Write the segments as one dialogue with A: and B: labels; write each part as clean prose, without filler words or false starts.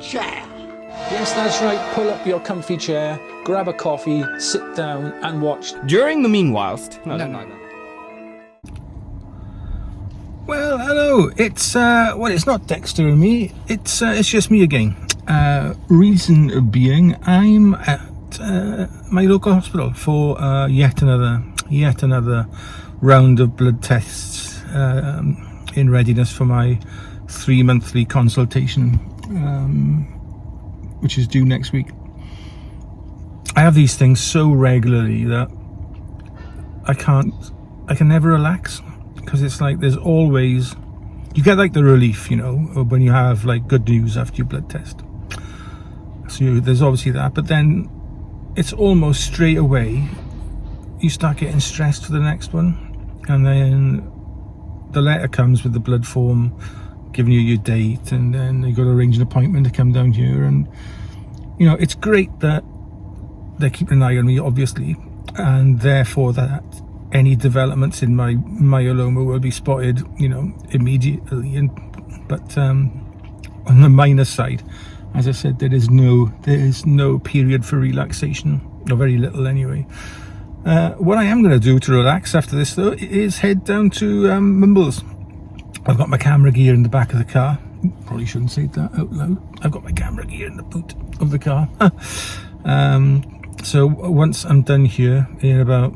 A: chair.
B: Yes, that's right. Pull up your comfy chair, grab a coffee, sit down and watch
C: During the Meanwhilst. No.
D: Well, hello. It's it's not Dexter and me. It's just me again. Reason being, I'm at my local hospital for yet another round of blood tests in readiness for my 3-monthly consultation, which is due next week. I have these things so regularly that I can never relax, because it's like there's always, you get like the relief, you know, when you have like good news after your blood test. So there's obviously that, but then it's almost straight away you start getting stressed for the next one, and then the letter comes with the blood form giving you your date, and then you got to arrange an appointment to come down here. And you know, it's great that they're keeping an eye on me, obviously, and therefore that any developments in my myeloma will be spotted, you know, immediately. But on the minor side, as I said, there is no period for relaxation, or very little anyway. What I am going to do to relax after this, though, is head down to Mumbles. I've got my camera gear in the back of the car. Probably shouldn't say that out loud. I've got my camera gear in the boot of the car. So once I'm done here, in about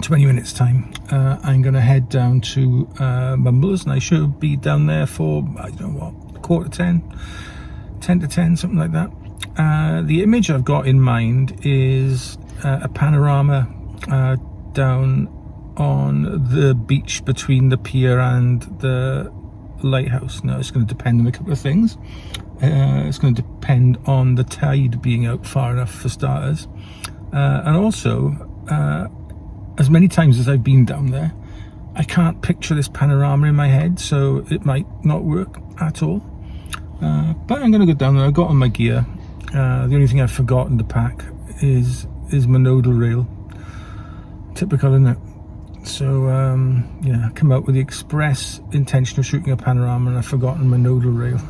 D: 20 minutes time, I'm going to head down to Mumbles, and I should be down there for, I don't know what, 9:45, 10 to 10, something like that. The image I've got in mind is a panorama down on the beach between the pier and the lighthouse. Now, it's going to depend on a couple of things. It's going to depend on the tide being out far enough, for starters, and also as many times as I've been down there, I can't picture this panorama in my head, so it might not work at all. But I'm going to go down there. I've got on my gear. The only thing I've forgotten to pack is my nodal rail. Typical, isn't it? So yeah, I come out with the express intention of shooting a panorama, and I've forgotten my nodal rail.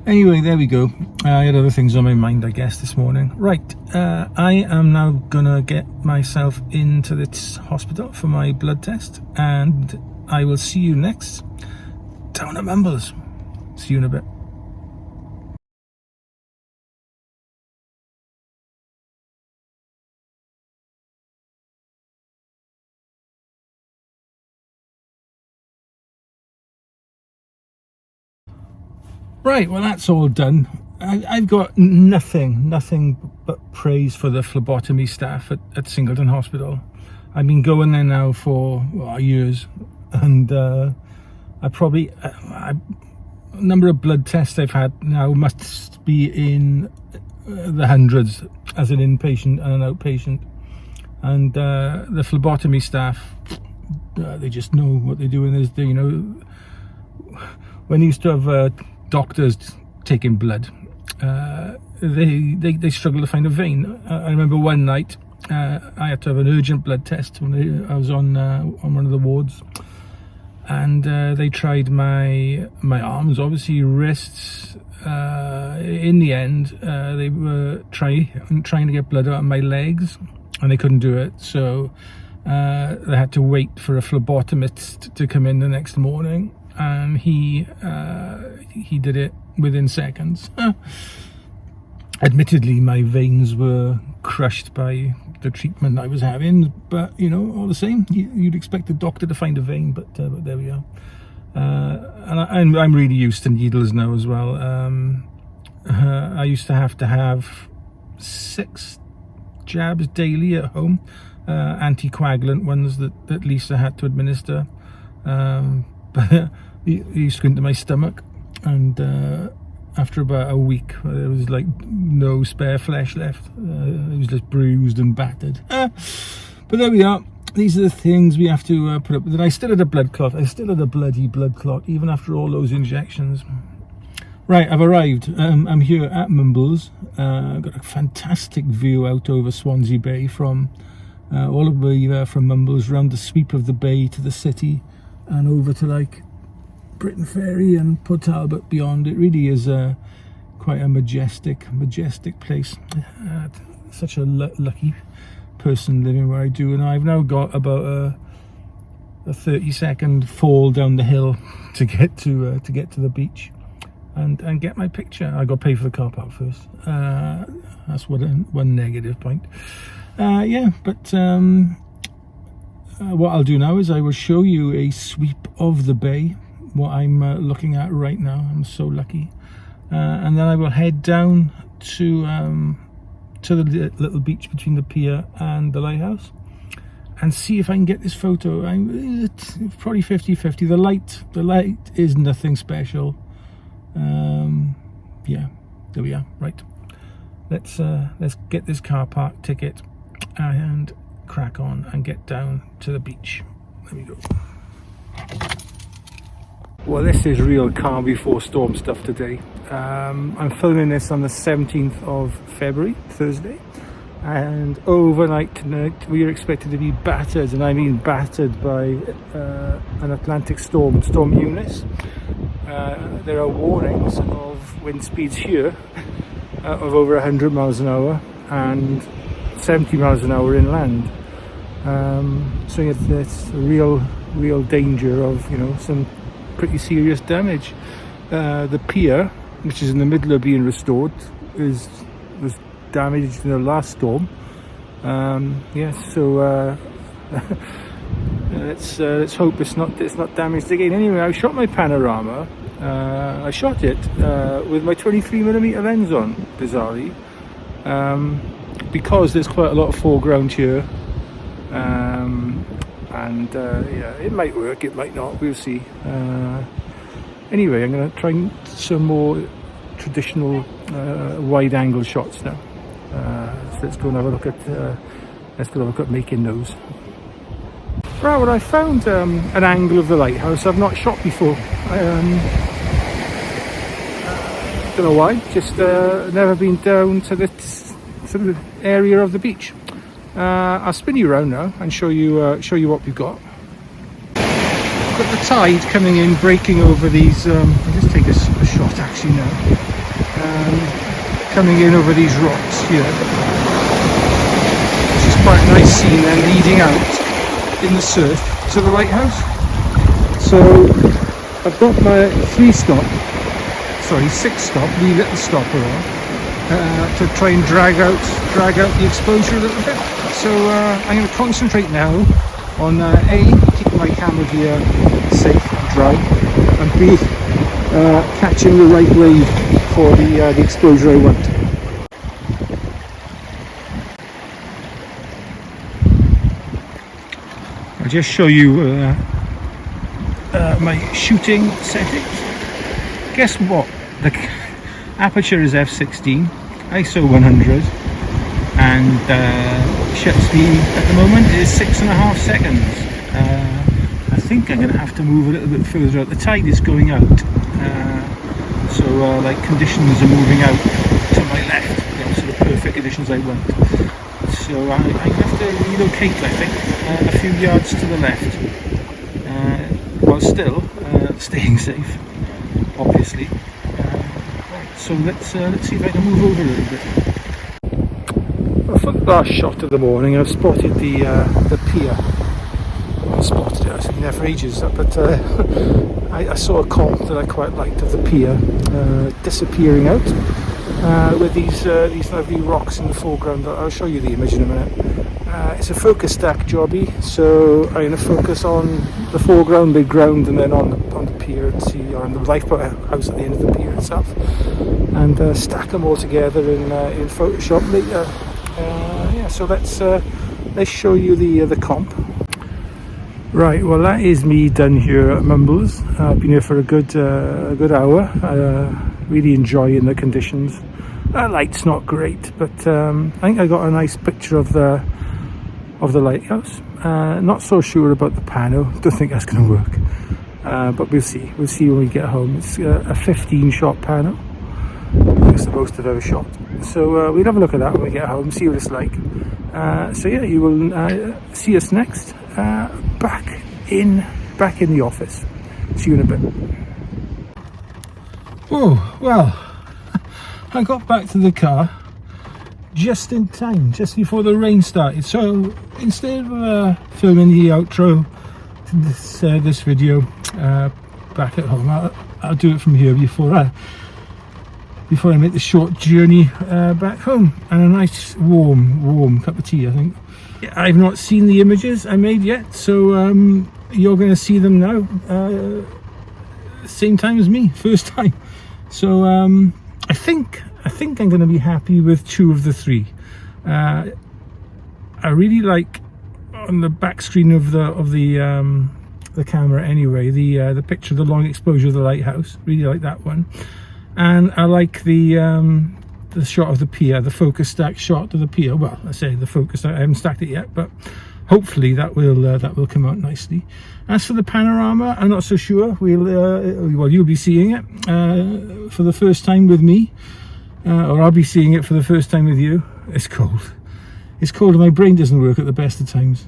D: Anyway, there we go. I had other things on my mind, I guess, this morning. Right, I am now gonna get myself into this hospital for my blood test, and I will see you next down at Mumbles. See you in a bit. Right, well, that's all done. I've got nothing but praise for the phlebotomy staff at Singleton Hospital. I've been going there now for years, and a number of blood tests I've had now must be in the hundreds as an inpatient and an outpatient. And the phlebotomy staff, they just know what they're doing. You know, when you used to have doctors taking blood, they struggle to find a vein. I remember one night I had to have an urgent blood test when I was on one of the wards, and they tried my arms, obviously wrists. In the end, they were trying to get blood out of my legs, and they couldn't do it. So they had to wait for a phlebotomist to come in the next morning, and he did it within seconds. Admittedly, my veins were crushed by the treatment I was having, but you know, all the same, you'd expect a doctor to find a vein, but there we are. And I'm really used to needles now as well. I used to have 6 jabs daily at home, anticoagulant ones that at least I had to administer. But he used to go into my stomach, and after about a week, there was like no spare flesh left. It was just bruised and battered. But there we are. These are the things we have to put up with. And I still had a blood clot. I still had a bloody blood clot, even after all those injections. Right, I've arrived. I'm here at Mumbles. I've got a fantastic view out over Swansea Bay from all the way from Mumbles, round the sweep of the bay to the city, and over to like Britain Ferry and Port Talbot beyond. It really is quite a majestic place. Such a lucky person living where I do, and I've now got about a 30-second fall down the hill to get to the beach and get my picture. I got to pay for the car park first. That's one negative point. Yeah, but what I'll do now is I will show you a sweep of the bay, what I'm looking at right now. I'm so lucky. And then I will head down to the little beach between the pier and the lighthouse and see if I can get this photo. It's probably 50-50. The light is nothing special. Yeah, there we are. Right, let's get this car park ticket and crack on and get down to the beach. There we go. Well, this is real calm before storm stuff today. I'm filming this on the 17th of February, Thursday, and overnight tonight we are expected to be battered, and I mean battered, by an Atlantic storm, Storm Eunice. There are warnings of wind speeds here of over 100 miles an hour and 70 miles an hour inland. So it's a real danger of, you know, some pretty serious damage. The pier, which is in the middle of being restored, was damaged in the last storm. Yes, so let's hope it's not damaged again. Anyway, I shot my panorama. I shot it with my 23mm lens on, bizarrely, because there's quite a lot of foreground here. Yeah, it might work, it might not, we'll see. Anyway, I'm going to try some more traditional wide-angle shots now. So let's go and have a look at making those. Right, well, I found an angle of the lighthouse I've not shot before. Don't know why. Just never been down to this sort of area of the beach. I'll spin you around now and show you what we've got. Got the tide coming in, breaking over these. I'll just take a shot actually now. Coming in over these rocks here. Which is quite a nice scene, then leading out in the surf to the lighthouse. So I've got my 6-stop wee little stopper on to try and drag out the exposure a little bit. So I'm going to concentrate now on A, keeping my camera gear safe and dry, and B, catching the right wave for the exposure I want. I'll just show you my shooting settings. Guess what? The aperture is f16, ISO 100, and shutter speed at the moment is 6.5 seconds. I think I'm going to have to move a little bit further out. The tide is going out, so like conditions are moving out to my left. They're sort of perfect conditions I want. So I'm going to have to relocate, I think, a few yards to the left, while still staying safe, obviously. So let's see if I can move over a little bit. Well, for the last shot of the morning, I've spotted the pier. I spotted it, I've seen there for ages, but I saw a comp that I quite liked of the pier disappearing out with these lovely rocks in the foreground. I'll show you the image in a minute. It's a focus stack jobby, so I'm going to focus on the foreground, big ground, and then on the pier to see, or on the lifeboat house at the end of the pier itself, and stack them all together in Photoshop later. Yeah, so let's show you the comp. Right, well, that is me done here at Mumbles. I've been here for a good hour. Really enjoying the conditions. Light's not great, but I think I got a nice picture of the lighthouse. Not so sure about the pano. Don't think that's going to work, but we'll see. We'll see when we get home. It's a 15-shot pano. I think it's the most I've ever shot. So we'll have a look at that when we get home. See what it's like. So yeah, you will see us next. Back in the office. See you in a bit. Oh, well, I got back to the car just in time, just before the rain started. So instead of filming the outro to this video back at home, I'll do it from here before I make the short journey back home. And a nice warm cup of tea, I think. I've not seen the images I made yet, so you're going to see them now, same time as me, first time. So I think I'm going to be happy with 2 of the 3. I really like on the back screen of the camera anyway, the picture of the long exposure of the lighthouse. Really like that one, and I like the shot of the pier, the focus stack shot of the pier. Well, I say the focus, I haven't stacked it yet, but hopefully that will come out nicely. As for the panorama, I'm not so sure. Well, you'll be seeing it for the first time with me, or I'll be seeing it for the first time with you. It's cold. It's cold, and my brain doesn't work at the best of times.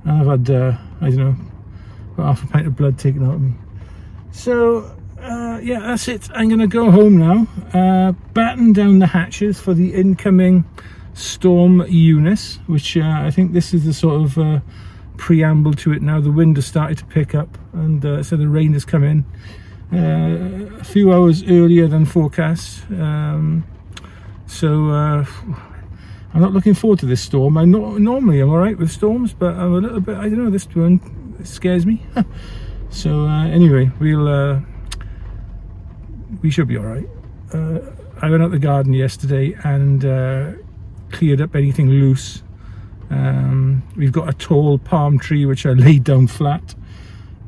D: And I've had I don't know, about half a pint of blood taken out of me. So yeah, that's it. I'm gonna go home now, batten down the hatches for the incoming storm Eunice, which I think this is the sort of preamble to it now. The wind has started to pick up, and so the rain has come in a few hours earlier than forecast. So I'm not looking forward to this storm. Normally I'm alright with storms, but I'm a little bit, I don't know, this one scares me. So anyway, we should be alright. I went out the garden yesterday and cleared up anything loose. We've got a tall palm tree which I laid down flat,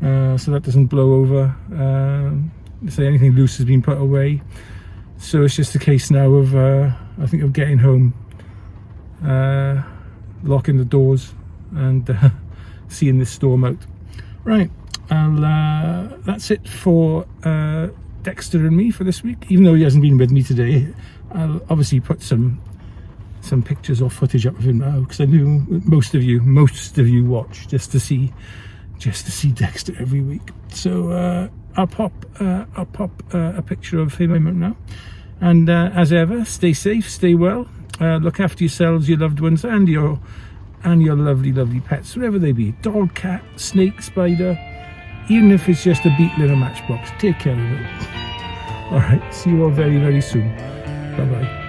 D: so that doesn't blow over. So anything loose has been put away. So it's just a case now of I think of getting home, locking the doors, and seeing this storm out. Right, that's it for Dexter and me for this week. Even though he hasn't been with me today, I'll obviously put some pictures or footage up of him now, because I knew most of you watch just to see Dexter every week. So I'll pop a picture of him now. And as ever, stay safe, stay well, look after yourselves, your loved ones, and your lovely pets, whatever they be. Dog, cat, snake, spider, even if it's just a beetle in a matchbox. Take care of it. All right, see you all very, very soon. Bye-bye.